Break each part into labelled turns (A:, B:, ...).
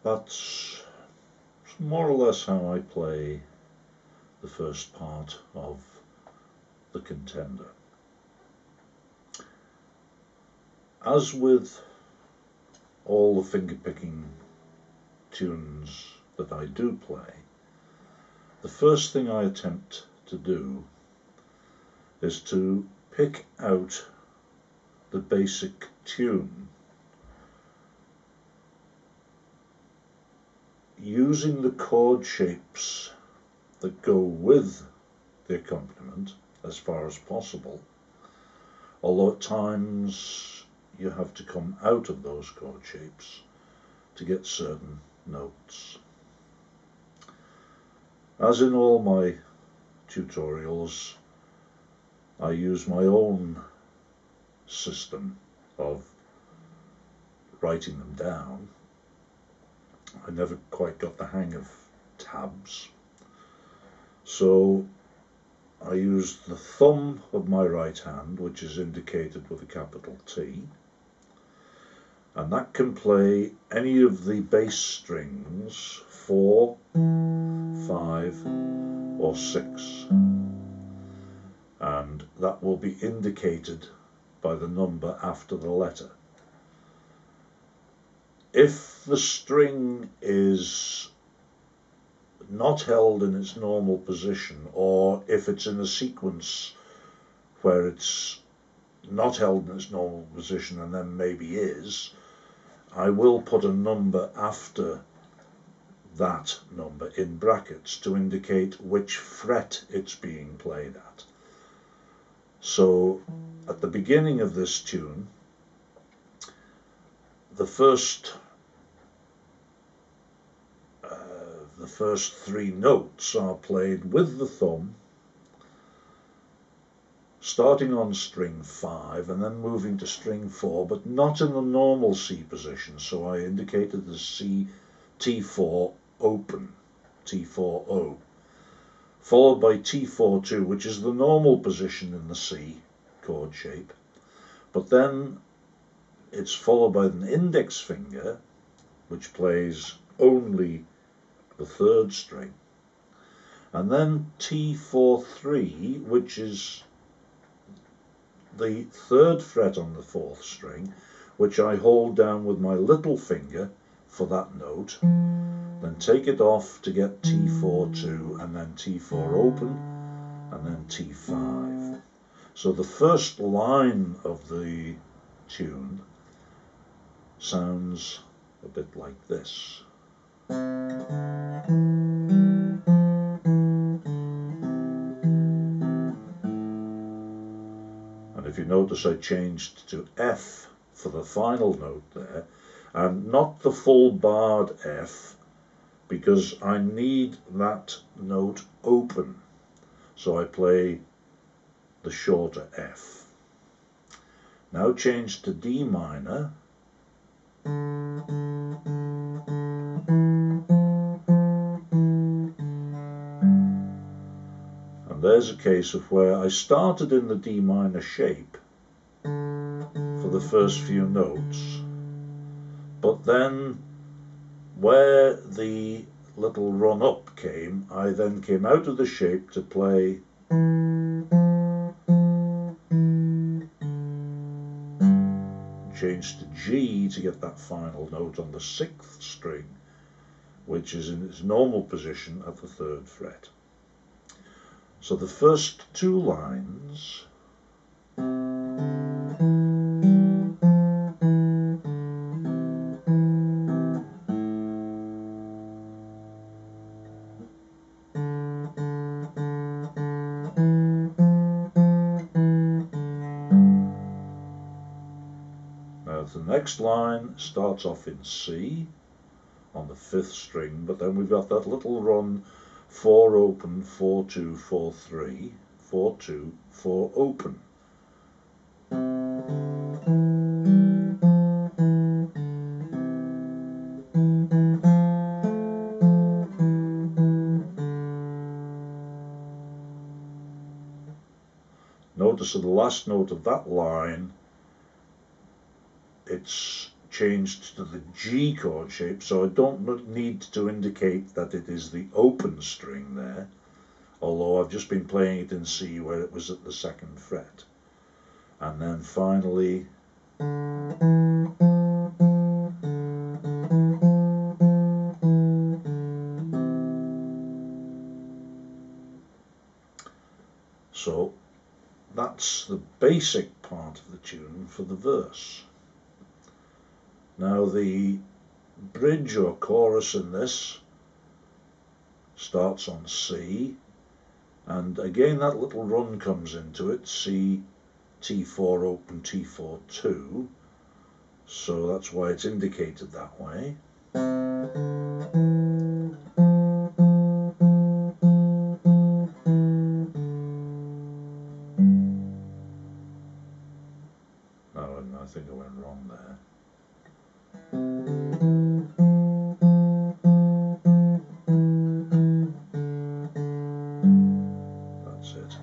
A: That's more or less how I play the first part of the Contender. As with all the finger-picking tunes that I do play, the first thing I attempt to do is to pick out the basic tune using the chord shapes that go with the accompaniment as far as possible, although at times you have to come out of those chord shapes to get certain notes. As in all my tutorials, I use my own system of writing them down. I never quite got the hang of tabs, so I use the thumb of my right hand, which is indicated with a capital T, and that can play any of the bass strings 4, 5 or 6, and that will be indicated by the number after the letter. If the string is not held in its normal position, or if it's in a sequence where it's not held in its normal position and then maybe is, I will put a number after that number in brackets to indicate which fret it's being played at. So at the beginning of this tune, the first 3 notes are played with the thumb, starting on string 5 and then moving to string 4, but not in the normal C position, so I indicated the C, T4 open, T4O, followed by T42, which is the normal position in the C chord shape, but then it's followed by an index finger, which plays only the 3rd string, and then T43, which is the 3rd fret on the 4th string, which I hold down with my little finger for that note, then take it off to get T42, and then T4 open, and then T5. So the first line of the tune sounds a bit like this. And if you notice, I changed to F for the final note there, and not the full barred F, because I need that note open, so I play the shorter F. Now change to D minor, and there's a case of where I started in the D minor shape for the first few notes, but then where the little run up came, I then came out of the shape to play change to G to get that final note on the 6th string, which is in its normal position at the 3rd fret. So the first 2 lines next line starts off in C on the 5th string, but then we've got that little run 4 open, 4 2, 4 3, 4 2, 4 open. Notice at the last note of that line, it's changed to the G chord shape, so I don't need to indicate that it is the open string there, although I've just been playing it in C where it was at the 2nd fret. And then finally so that's the basic part of the tune for the verse. Now the bridge or chorus in this starts on C, and again that little run comes into it, C, T4 open, T4 2, so that's why it's indicated that way. No, I think I went wrong there. That's it.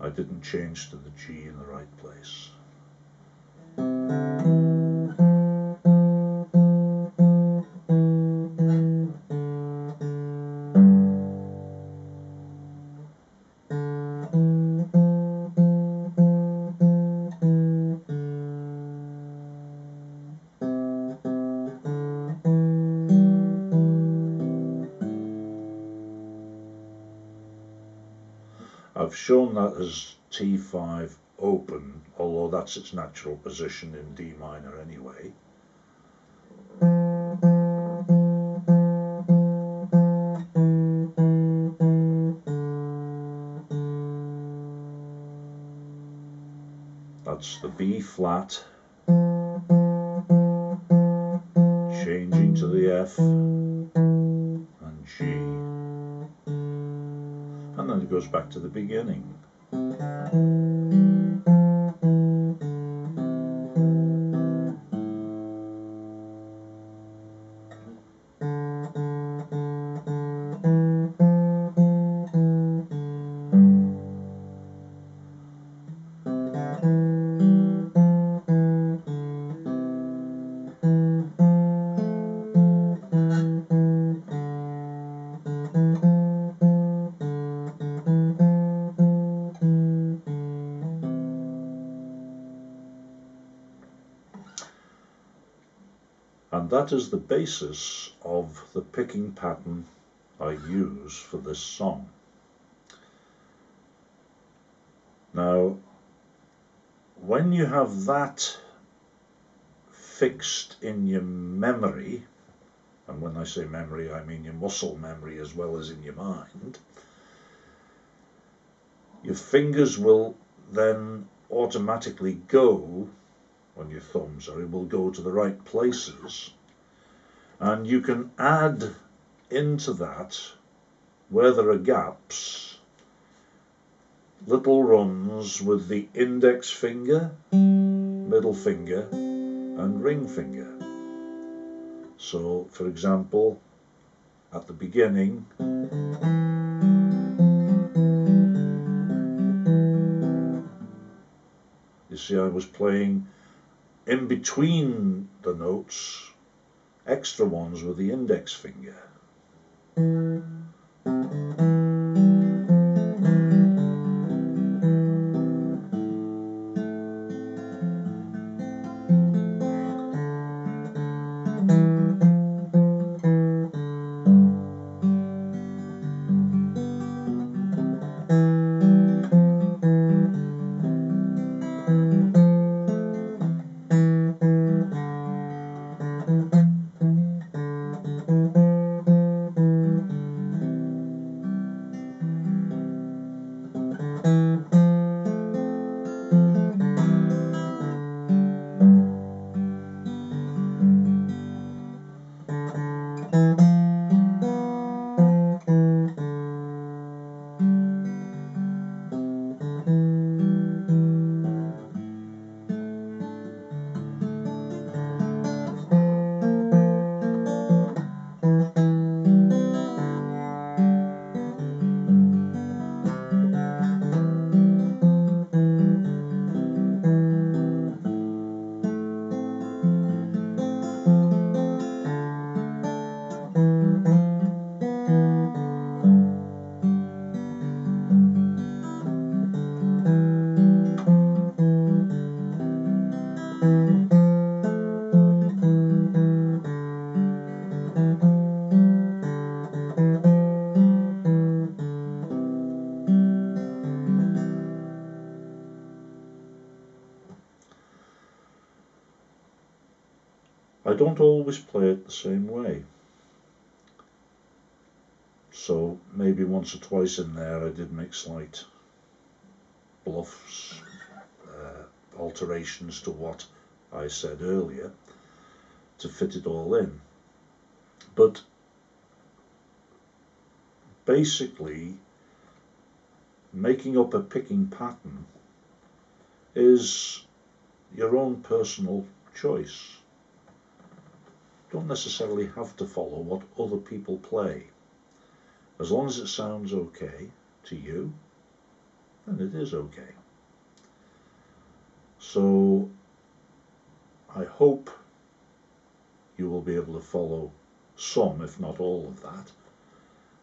A: I didn't change to the G in the right place. I've shown that as T5 open, although that's its natural position in D minor anyway. That's the B flat, changing to the F and G, and then it goes back to the beginning. And that is the basis of the picking pattern I use for this song. Now, when you have that fixed in your memory, and when I say memory I mean your muscle memory as well as in your mind, your fingers will then automatically go on your thumbs, or it will go to the right places, and you can add into that, where there are gaps, little runs with the index finger, middle finger and ring finger. So for example, at the beginning you see I was playing in between the notes extra ones with the index finger. I don't always play it the same way. So maybe once or twice in there I did make slight bluffs, alterations to what I said earlier to fit it all in. But basically, making up a picking pattern is your own personal choice. Don't necessarily have to follow what other people play. As long as it sounds okay to you, then it is okay. So I hope you will be able to follow some, if not all of that,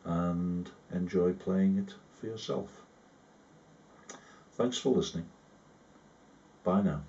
A: and enjoy playing it for yourself. Thanks for listening. Bye now.